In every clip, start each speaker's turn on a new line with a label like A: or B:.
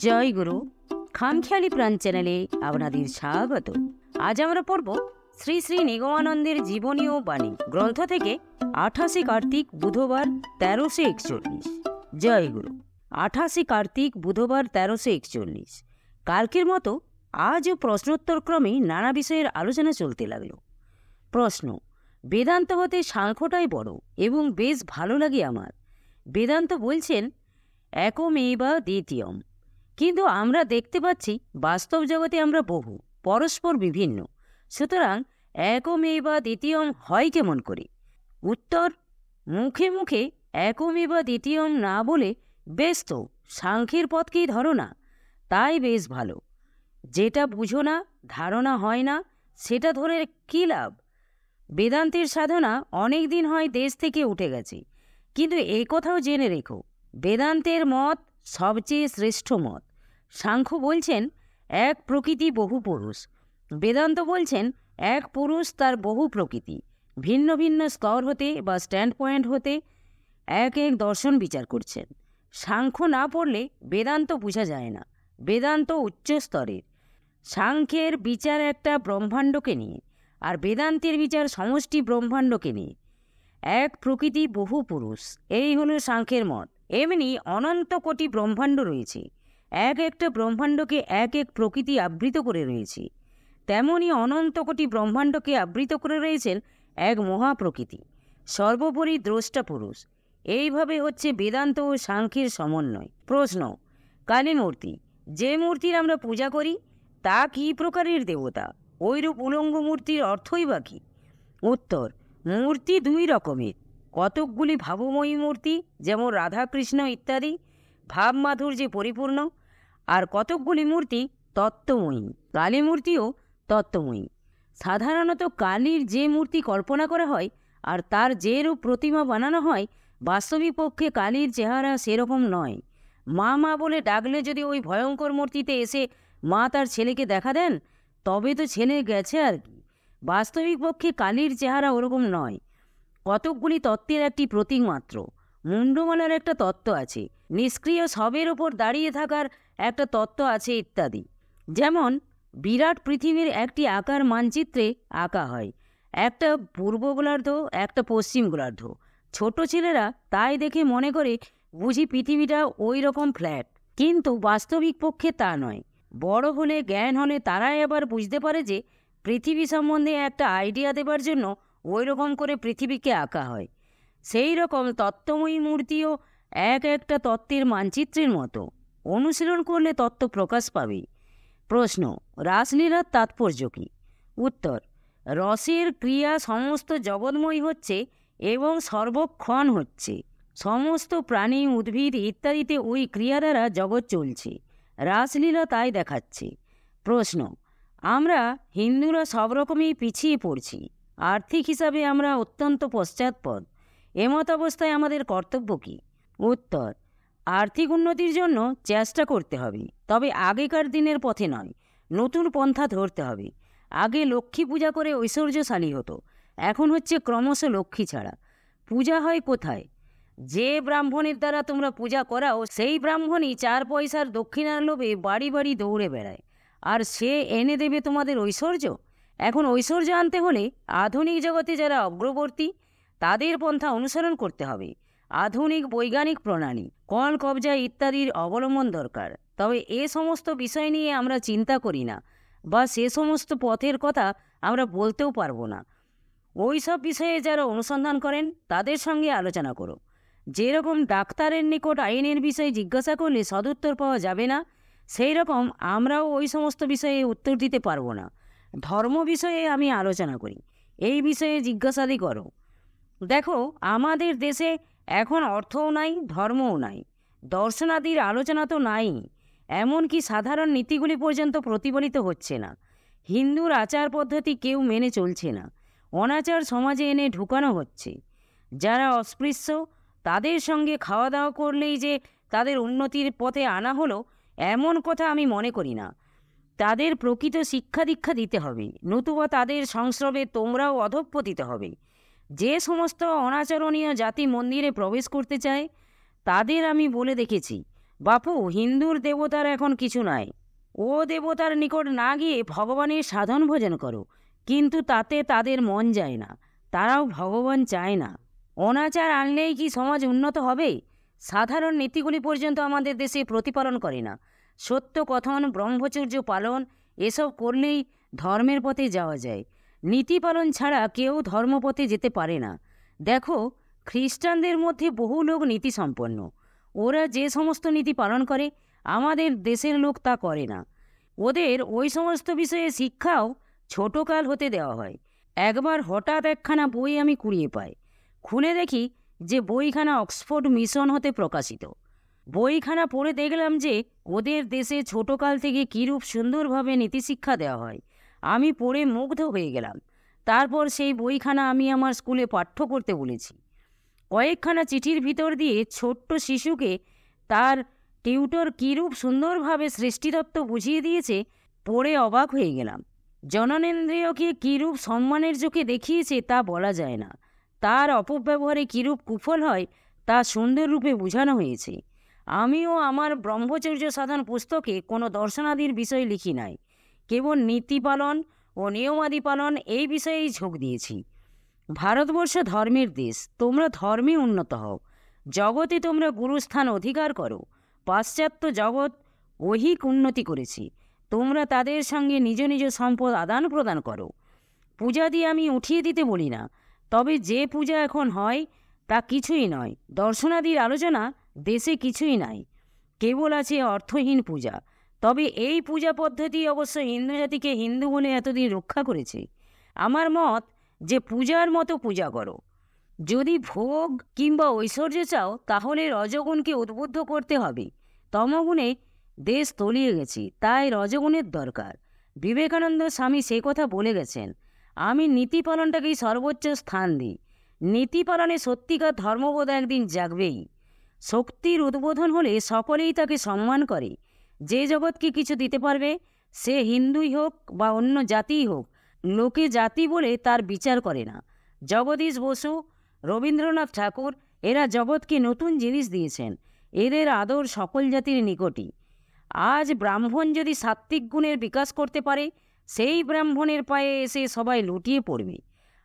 A: জয় গুরু খামখেয়ালি প্রাণ চ্যানেলে আপনাদের স্বাগত। আজ আমরা পড়ব শ্রী শ্রী নিগমানন্দের জীবনী ও বাণী গ্রন্থ থেকে 28 কার্তিক বুধবার 1341। জয় গুরু। 28 কার্তিক বুধবার 1341। কালকের মতো আজও প্রশ্নোত্তর ক্রমে নানা বিষয়ের আলোচনা চলতে লাগলো। প্রশ্ন: বেদান্ত হতে সাংখ্যটাই বড় এবং বেশ ভালো লাগে আমার। বেদান্ত বলছেন একমেবা দ্বিতীয়ম, কিন্তু আমরা দেখতে পাচ্ছি বাস্তব জগতে আমরা বহু, পরস্পর বিভিন্ন, সুতরাং একমেবা দ্বিতীয়ম হয় কেমন করে? উত্তর: মুখে মুখে একমেবা দ্বিতীয়ম না বলে বেশ তো সাংখ্যের পথকেই ধরো না, তাই বেশ ভালো। যেটা বুঝো না, ধারণা হয় না, সেটা ধরে কী লাভ? বেদান্তের সাধনা অনেক দিন হয় দেশ থেকে উঠে গেছে, কিন্তু এই কথাও জেনে রেখো, বেদান্তের মত সবচেয়ে শ্রেষ্ঠ মত। সাংখ্য বলছেন এক প্রকৃতি বহু পুরুষ, বেদান্ত বলছেন এক পুরুষ তার বহু প্রকৃতি। ভিন্ন ভিন্ন স্তর হতে বা স্ট্যান্ড পয়েন্ট হতে এক এক দর্শন বিচার করছেন। সাংখ্য না পড়লে বেদান্ত বোঝা যায় না। বেদান্ত উচ্চ স্তরের। সাংখ্যের বিচার একটা ব্রহ্মাণ্ডকে নিয়ে, আর বেদান্তের বিচার সমষ্টি ব্রহ্মাণ্ডকে নিয়ে। এক প্রকৃতি বহু পুরুষ, এই হলো সাংখ্যের মত। এমনি অনন্ত কোটি ব্রহ্মাণ্ড রয়েছে, এক একটা ব্রহ্মাণ্ডকে এক এক প্রকৃতি আবৃত করে রয়েছে। তেমনি অনন্ত কোটি ব্রহ্মাণ্ডকে আবৃত করে রয়েছেন এক মহাপ্রকৃতি, সর্বোপরি দ্রষ্টা পুরুষ। এইভাবে হচ্ছে বেদান্ত ও সাংখ্যের সমন্বয়। প্রশ্ন: কালী মূর্তি, যে মূর্তির আমরা পূজা করি তা কী প্রকারের দেবতা? ওইরূপ উলঙ্গ মূর্তির অর্থই বা কী? উত্তর: মূর্তি দুই রকমের। কতকগুলি ভাবময়ী মূর্তি, যেমন রাধাকৃষ্ণ ইত্যাদি, ভাব মাধুর্যে পরিপূর্ণ। আর কতকগুলি মূর্তি তত্ত্বময়ী। কালী মূর্তিও তত্ত্বময়ী। সাধারণত কালীর যে মূর্তি কল্পনা করা হয় আর তার যে রূপ প্রতিমা বানানো হয়, বাস্তবিক পক্ষে কালীর চেহারা সেরকম নয়। মা মা বলে ডাকলে যদি ওই ভয়ঙ্কর মূর্তিতে এসে মা তার ছেলেকে দেখা দেন, তবে তো ছেলে গেছে আর কি। বাস্তবিক পক্ষে কালীর চেহারা ওরকম নয়। কতকগুলি তত্ত্বের একটি প্রতীক মাত্র। মুন্ডমালার একটা তত্ত্ব আছে, নিষ্ক্রিয় সবের ওপর দাঁড়িয়ে থাকার একটা তত্ত্ব আছে ইত্যাদি। যেমন বিরাট পৃথিবীর একটি আকার মানচিত্রে আঁকা হয়, একটা পূর্ব গোলার্ধ, একটা পশ্চিম গোলার্ধ। ছোট ছেলেরা তাই দেখে মনে করে বুঝি পৃথিবীটা ওই রকম ফ্ল্যাট, কিন্তু বাস্তবিক পক্ষে তা নয়। বড় হলে, জ্ঞান হলে তারাই আবার বুঝতে পারে যে পৃথিবী সম্বন্ধে একটা আইডিয়া দেবার জন্য ওই রকম করে পৃথিবীকে আঁকা হয়। সেই রকম তত্ত্বময়ী মূর্তিও এক একটা তত্ত্বের মানচিত্রের মতো। অনুশীলন করলে তত্ত্ব প্রকাশ পাবে। প্রশ্ন: রাসলীলার তাৎপর্য কী? উত্তর: রসের ক্রিয়া সমস্ত জগৎময় হচ্ছে এবং সর্বক্ষণ হচ্ছে। সমস্ত প্রাণী, উদ্ভিদ ইত্যাদিতে ওই ক্রিয়া দ্বারা জগৎ চলছে। রাসলীলা তাই দেখাচ্ছে। প্রশ্ন: আমরা হিন্দুরা সব রকমই পিছিয়ে পড়ছি, আর্থিক হিসাবে আমরা অত্যন্ত পশ্চাৎপদ। এমত অবস্থায় আমাদের কর্তব্য কী? উত্তর: আর্থিক উন্নতির জন্য চেষ্টা করতে হবে, তবে আগেকার দিনের পথে নয়, নতুন পন্থা ধরতে হবে। আগে লক্ষ্মী পূজা করে ঐশ্বর্যশালী হতো, এখন হচ্ছে ক্রমশ লক্ষ্মী ছাড়া। পূজা হয় কোথায়? যে ব্রাহ্মণের দ্বারা তোমরা পূজা করাও, সেই ব্রাহ্মণই 4 পয়সার দক্ষিণার লোভে বাড়ি বাড়ি দৌড়ে বেড়ায়, আর সে এনে দেবে তোমাদের ঐশ্বর্য। এখন ঐশ্বর্য আনতে হলে আধুনিক জগতে যারা অগ্রবর্তী তাদের পন্থা অনুসরণ করতে হবে। আধুনিক বৈজ্ঞানিক প্রণালী, কল কবজা ইত্যাদির অবলম্বন দরকার। তবে এ সমস্ত বিষয় নিয়ে আমরা চিন্তা করি না, বা সে সমস্ত পথের কথা আমরা বলতেও পারবো না। ওই সব বিষয়ে যারা অনুসন্ধান করেন তাদের সঙ্গে আলোচনা করো। যেরকম ডাক্তারের নিকট আইনের বিষয়ে জিজ্ঞাসা করলে সদুত্তর পাওয়া যাবে না, সেই রকম আমরাও ওই সমস্ত বিষয়ে উত্তর দিতে পারবো না। ধর্ম বিষয়ে আমি আলোচনা করি, এই বিষয়ে জিজ্ঞাসাদি করো। দেখো, আমাদের দেশে এখন অর্থও নাই, ধর্মও নাই, দর্শনাদির আলোচনা তো নাই, এমনকি সাধারণ নীতিগুলি পর্যন্ত প্রতিফলিত হচ্ছে না। হিন্দুর আচার পদ্ধতি কেউ মেনে চলছে না, অনাচার সমাজে এনে ঢুকানো হচ্ছে। যারা অস্পৃশ্য তাদের সঙ্গে খাওয়া দাওয়া করলেই যে তাদের উন্নতির পথে আনা হলো, এমন কথা আমি মনে করি না। তাদের প্রকৃত শিক্ষা দীক্ষা দিতে হবে, নতুবা তাদের সংস্রবে তোমরাও অধঃপতিত হবে। যে সমস্ত অনাচরণীয় জাতি মন্দিরে প্রবেশ করতে চায় তাদের আমি বলে দেখেছি, বাপু, হিন্দুর দেবতার এখন কিছু নাই। ও দেবতার নিকট না গিয়ে ভগবানের সাধন ভোজন করো, কিন্তু তাতে তাদের মন যায় না, তারাও ভগবান চায় না। অনাচার আনলেই কি সমাজ উন্নত হবে? সাধারণ নীতিগুলি পর্যন্ত আমাদের দেশে প্রতিপালন করে না। সত্য কথন, ব্রহ্মচর্য পালন এসব করলেই ধর্মের পথে যাওয়া যায়। নীতি পালন ছাড়া কেউ ধর্মপথে যেতে পারে না। দেখো, খ্রিস্টানদের মধ্যে বহু লোক নীতি সম্পন্ন। ওরা যে সমস্ত নীতি পালন করে, আমাদের দেশের লোক তা করে না। ওদের ওই সমস্ত বিষয়ে শিক্ষাও ছোটকাল হতে দেওয়া হয়। একবার হঠাৎ একখানা বই আমি কুড়িয়ে পাই। খুলে দেখি যে বইখানা অক্সফোর্ড মিশন হতে প্রকাশিত। বইখানা পড়ে দেখলাম যে ওদের দেশে ছোটকাল থেকে কীরূপ সুন্দরভাবে নীতিশিক্ষা দেওয়া হয়। আমি পড়ে মুগ্ধ হয়ে গেলাম। তারপর সেই বইখানা আমি আমার স্কুলে পাঠ্য করতে বলেছি। কয়েকখানা চিঠির ভিতর দিয়ে ছোট্ট শিশুকে তার টিউটর কীরূপ সুন্দরভাবে সৃষ্টিতত্ত্ব বুঝিয়ে দিয়েছে, পড়ে অবাক হয়ে গেলাম। জননেন্দ্রিয়কে কীরূপ সম্মানের চোখে দেখিয়েছে তা বলা যায় না। তার অপব্যবহারে কীরূপ কুফল হয় তা সুন্দর রূপে বোঝানো হয়েছে। আমিও আমার ব্রহ্মচর্য সাধন পুস্তকে কোনো দর্শনাদির বিষয় লিখি নাই, কেবল নীতি পালন ও নিয়মাদি পালন এই বিষয়েই ঝোঁক দিয়েছি। ভারতবর্ষ ধর্মের দেশ, তোমরা ধর্মে উন্নত হও, জগতে তোমরা গুরুস্থান অধিকার করো। পাশ্চাত্য জগৎ ঐহিক উন্নতি করেছে, তোমরা তাদের সঙ্গে নিজ নিজ সম্পদ আদান প্রদান করো। পূজা দিয়ে আমি উঠিয়ে দিতে বলি না, তবে যে পূজা এখন হয় তা কিছুই নয়। দর্শনাদির আলোচনা দেশে কিছুই নাই, কেবল আছে অর্থহীন পূজা। তবে এই পূজা পদ্ধতি অবশ্য হিন্দু জাতিকে হিন্দু বলে এতদিন রক্ষা করেছে। আমার মত যে পূজার মতো পূজা করো। যদি ভোগ কিংবা ঐশ্বর্য চাও, তাহলে রজগুণকে উদ্বুদ্ধ করতে হবে। তমগুণে দেশ তলিয়ে গেছে, তাই রজগুণের দরকার। বিবেকানন্দ স্বামী সে কথা বলে গেছেন। আমি নীতি পালনটাকেই সর্বোচ্চ স্থান দিই। নীতি পালনে সত্যিকার ধর্মবোধ একদিন জাগবেই। শক্তির উদ্বোধন হলে সকলেই তাকে সম্মান করে। যে জগৎকে কিছু দিতে পারবে, সে হিন্দুই হোক বা অন্য জাতিই হোক, লোকে জাতি বলে তার বিচার করে না। জগদীশ বসু, রবীন্দ্রনাথ ঠাকুর এরা জগৎকে নতুন জিনিস দিয়েছেন। এদের আদর সকল জাতির নিকটই। আজ ব্রাহ্মণ যদি সাত্ত্বিক গুণের বিকাশ করতে পারে, সেই ব্রাহ্মণের পায়ে এসে সবাই লুটিয়ে পড়বে।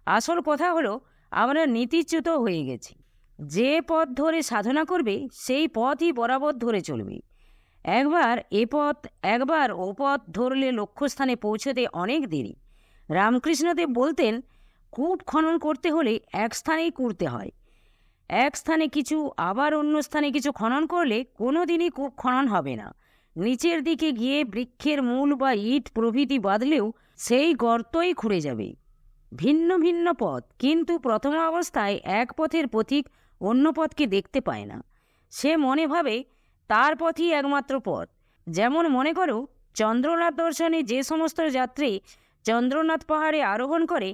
A: আসল কথা হলো, আমরা নীতিচ্যুত হয়ে গেছি। যে পথ ধরে সাধনা করবে, সেই পথই বরাবর ধরে চলবে। একবার এ পথ একবার ও পথ ধরলে লক্ষ্যস্থানে পৌঁছতে অনেক দেরি। রামকৃষ্ণদেব বলতেন, কূপ খনন করতে হলে এক স্থানেই করতে হয়। এক স্থানে কিছু আবার অন্য স্থানে কিছু খনন করলে কোনো দিনই কূপ খনন হবে না। নিচের দিকে গিয়ে বৃক্ষের মূল বা ইট প্রভৃতি বাঁধলেও সেই গর্তই খুঁড়ে যাবে। ভিন্ন ভিন্ন পথ, কিন্তু প্রথম অবস্থায় এক পথের পথিক অন্য পথকে দেখতে পায় না। সে মনে ভাবে তার পথই একমাত্র পথ। যেমন মনে করো, চন্দ্রনাথ দর্শনে যে সমস্ত যাত্রী চন্দ্রনাথ পাহাড়ে আরোহণ করে,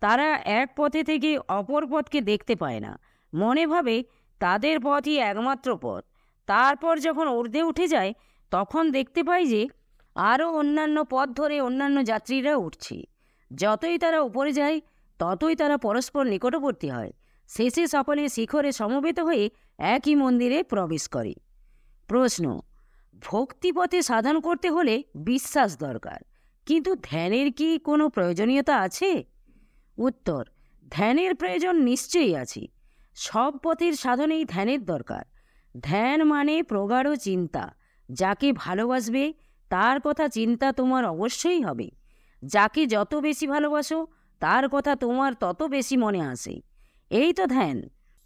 A: তারা এক পথে থেকে অপর পথকে দেখতে পায় না, মনে ভাবে তাদের পথই একমাত্র পথ। তারপর যখন ঊর্ধ্বে উঠে যায়, তখন দেখতে পায় যে আরও অন্যান্য পথ ধরে অন্যান্য যাত্রীরা উঠছে। যতই তারা উপরে যায়, ততই তারা পরস্পর নিকটবর্তী হয়। শেষে সকলে শিখরে সমবেত হয়ে একই মন্দিরে প্রবেশ করে। প্রশ্ন: ভক্তিপথে সাধন করতে হলে বিশ্বাস দরকার, কিন্তু ধ্যানের কি কোনো প্রয়োজনীয়তা আছে? উত্তর: ধ্যানের প্রয়োজন নিশ্চয়ই আছে। সব পথের সাধনেই ধ্যানের দরকার। ধ্যান মানে প্রগাঢ় চিন্তা। যাকে ভালোবাসবে তার কথা চিন্তা তোমার অবশ্যই হবে। যাকে যত বেশি ভালোবাসো তার কথা তোমার তত বেশি মনে আসে। এই তো ধ্যান।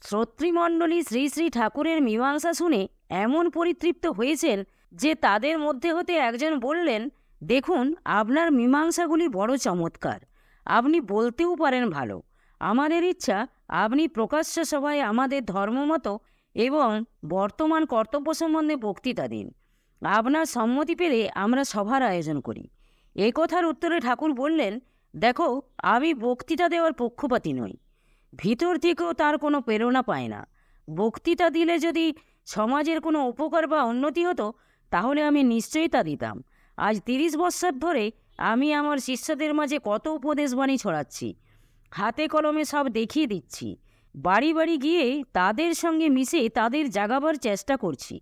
A: শ্রোতৃমণ্ডলী শ্রী শ্রী ঠাকুরের মীমাংসা শুনে এমন পরিতৃপ্ত হয়েছেন যে তাদের মধ্যে হতে একজন বললেন, দেখুন, আপনার মীমাংসাগুলি বড় চমৎকার। আপনি বলতেও পারেন ভালো। আমাদের ইচ্ছা আপনি প্রকাশ্য সভায় আমাদের ধর্মমত এবং বর্তমান কর্তব্য সম্বন্ধে বক্তৃতা দিন। আপনার সম্মতি পেলে আমরা সভার আয়োজন করি। এ কথার উত্তরে ঠাকুর বললেন, দেখো, আমি বক্তৃতা দেওয়ার পক্ষপাতী নই। ভিতর থেকেও তার কোনো প্রেরণা পায় না। বক্তৃতা দিলে যদি সমাজের কোনো উপকার বা উন্নতি হতো, তাহলে আমি নিশ্চয়ই তা দিতাম। আজ 30 বৎসর ধরে আমি আমার শিষ্যদের মাঝে কত উপদেশবাণী ছড়াচ্ছি, হাতে কলমে সব দেখিয়ে দিচ্ছি। বাড়ি বাড়ি গিয়ে তাদের সঙ্গে মিশে তাদের জাগাবার চেষ্টা করছি।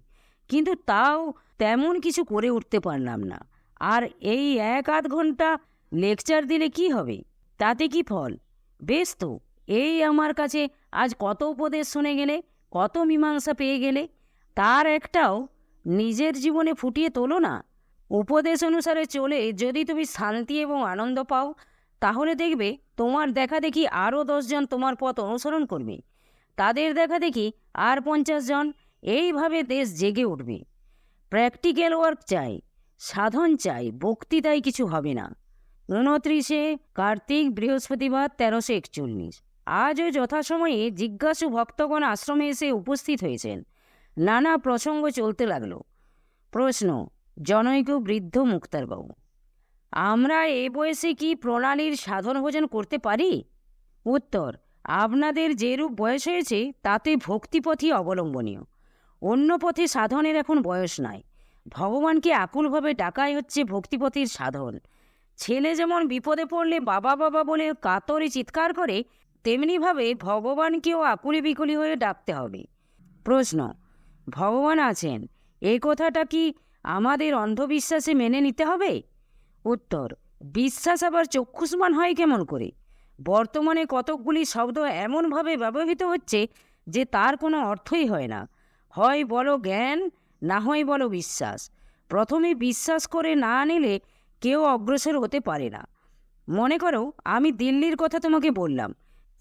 A: কিন্তু তাও তেমন কিছু করে উঠতে পারলাম না। আর এই 1-8 ঘন্টা লেকচার দিলে কি হবে? তাতে কি ফল? বেশ তো, এই আমার কাছে আজ কত উপদেশ শুনে গেলে, কত মীমাংসা পেয়ে গেলে, তার একটাও নিজের জীবনে ফুটিয়ে তোলো না। উপদেশ অনুসারে চলে যদি তুমি শান্তি এবং আনন্দ পাও, তাহলে দেখবে তোমার দেখা দেখি আরও 10 জন তোমার পথ অনুসরণ করবে, তাদের দেখা দেখি আর 50 জন। এইভাবে দেশ জেগে উঠবে। প্র্যাকটিক্যাল ওয়ার্ক চাই, সাধন চাই, বক্তৃতায় কিছু হবে না। 29শে কার্তিক, বৃহস্পতিবার, 1341। আজও যথাসময়ে জিজ্ঞাসু ভক্তগণ আশ্রমে এসে উপস্থিত হয়েছেন। নানা প্রসঙ্গ চলতে লাগল। প্রশ্ন: জনৈক বৃদ্ধ মুক্তারবাবু, আমরা এ বয়সে কি প্রণালীর সাধন ভোজন করতে পারি? উত্তর: আপনাদের যেরূপ বয়স হয়েছে তাতে ভক্তিপথই অবলম্বনীয়। অন্য পথে সাধনের এখন বয়স নাই। ভগবানকে আকুলভাবে ডাকাই হচ্ছে ভক্তিপথের সাধন। ছেলে যেমন বিপদে পড়লে বাবা বাবা বলে কাতরে চিৎকার করে, তেমনিভাবে ভগবানকেও আকুলি বিকুলি হয়ে ডাকতে হবে। প্রশ্ন: ভগবান আছেন, এই কথাটা কি আমাদের অন্ধবিশ্বাসে মেনে নিতে হবে? উত্তর: বিশ্বাস আবার চক্ষুষ্মান হয় কেমন করে? বর্তমানে কতকগুলি শব্দ এমনভাবে ব্যবহৃত হচ্ছে যে তার কোনো অর্থই হয় না। হয় বলো জ্ঞান, না হয় বলো বিশ্বাস। প্রথমে বিশ্বাস করে না নিলে কেউ অগ্রসর হতে পারে না। মনে করো আমি দিল্লির কথা তোমাকে বললাম,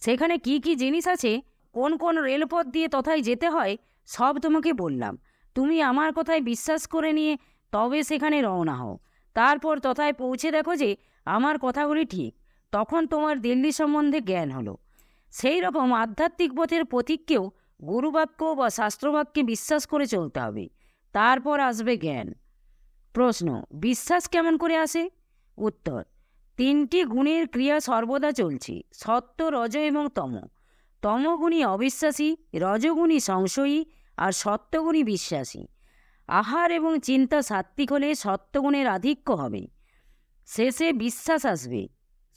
A: সেখানে কি কি জিনিস আছে, কোন কোন রেলপথ দিয়ে তথায় যেতে হয়, সব তোমাকে বললাম। তুমি আমার কথায় বিশ্বাস করে নিয়ে তবে সেখানে রওনা হও। তারপর তথায় পৌঁছে দেখো যে আমার কথাগুলি ঠিক, তখন তোমার দিল্লি সম্বন্ধে জ্ঞান হলো। সেই রকম আধ্যাত্মিক পথের পথিককেও গুরুবাক্য বা শাস্ত্রবাক্যে বিশ্বাস করে চলতে হবে, তারপর আসবে জ্ঞান। প্রশ্ন: বিশ্বাস কেমন করে আসে? উত্তর: 3টি গুণের ক্রিয়া সর্বদা চলছে, সত্য, রজ এবং তম। তমগুণী অবিশ্বাসী, রজগুণী সংশয়ী, আর সত্যগুণী বিশ্বাসী। আহার এবং চিন্তা সাত্ত্বিক হলে সত্যগুণের আধিক্য হবে, শেষে বিশ্বাস আসবে।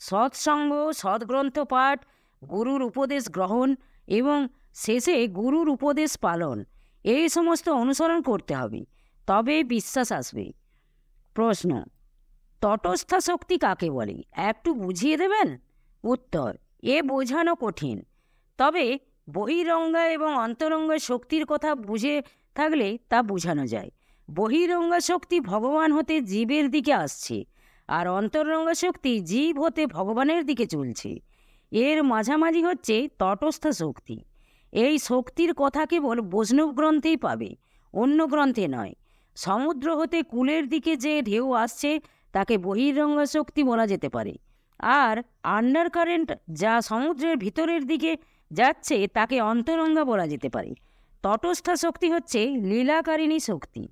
A: সৎসঙ্গ, সৎগ্রন্থ পাঠ, গুরুর উপদেশ গ্রহণ এবং শেষে গুরুর উপদেশ পালন, এই সমস্ত অনুসরণ করতে হবে, তবে বিশ্বাস আসবে। প্রশ্ন: তটস্থ শক্তি কাকে বলে, একটু বুঝিয়ে দেবেন? উত্তর: এ বোঝানো কঠিন, তবে বহিরঙ্গা এবং অন্তরঙ্গা শক্তির কথা বুঝে থাকলে তা বোঝানো যায়। বহিরঙ্গা শক্তি ভগবান হতে জীবের দিকে আসছে, আর অন্তরঙ্গা শক্তি জীব হতে ভগবানের দিকে চলছে। এর মাঝামাঝি হচ্ছে তটস্থ শক্তি। এই শক্তির কথা কেবল বৈষ্ণব গ্রন্থেই পাবে, অন্য গ্রন্থে নয়। সমুদ্র হতে কূলের দিকে যে ঢেউ আসছে তাকে বহিরঙ্গা শক্তি বলা যেতে পারে, আর আন্ডার কারেন্ট যা সমুদ্রের ভিতরের দিকে যাচ্ছে তাকে অন্তরঙ্গা বলা যেতে পারে। তটস্থ শক্তি হচ্ছে লীলাকারিণী শক্তি।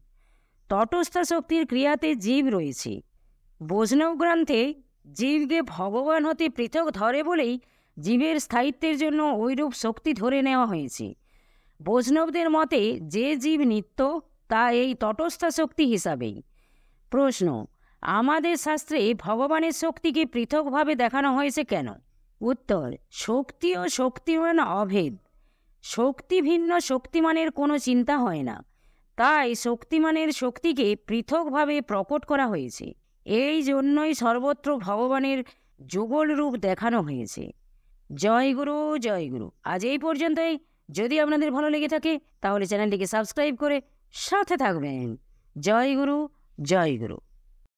A: তটস্থ শক্তির ক্রিয়াতে জীব রয়েছে। বৈষ্ণব গ্রন্থে জীবকে ভগবান হতে পৃথক ধরে বলেই জীবের স্থায়িত্বের জন্য ওইরূপ শক্তি ধরে নেওয়া হয়েছে। বৈষ্ণবদের মতে যে জীব নিত্য, তা এই তটস্থ শক্তি হিসাবেই। প্রশ্ন: আমাদের শাস্ত্রে ভগবানের শক্তিকে পৃথকভাবে দেখানো হয়েছে কেন? উত্তর: শক্তি ও শক্তিমান অভেদ। শক্তি ভিন্ন শক্তিমানের কোনো চিন্তা হয় না, তাই শক্তিমানের শক্তিকে পৃথকভাবে প্রকট করা হয়েছে। এই জন্যই সর্বত্র ভগবানের যুগল রূপ দেখানো হয়েছে। জয় গুরু, জয় গুরু। আজ এই পর্যন্তই। যদি আপনাদের ভালো লেগে থাকে তাহলে চ্যানেলটিকে সাবস্ক্রাইব করে সাথে থাকবেন। জয় গুরু, জয় গুরু।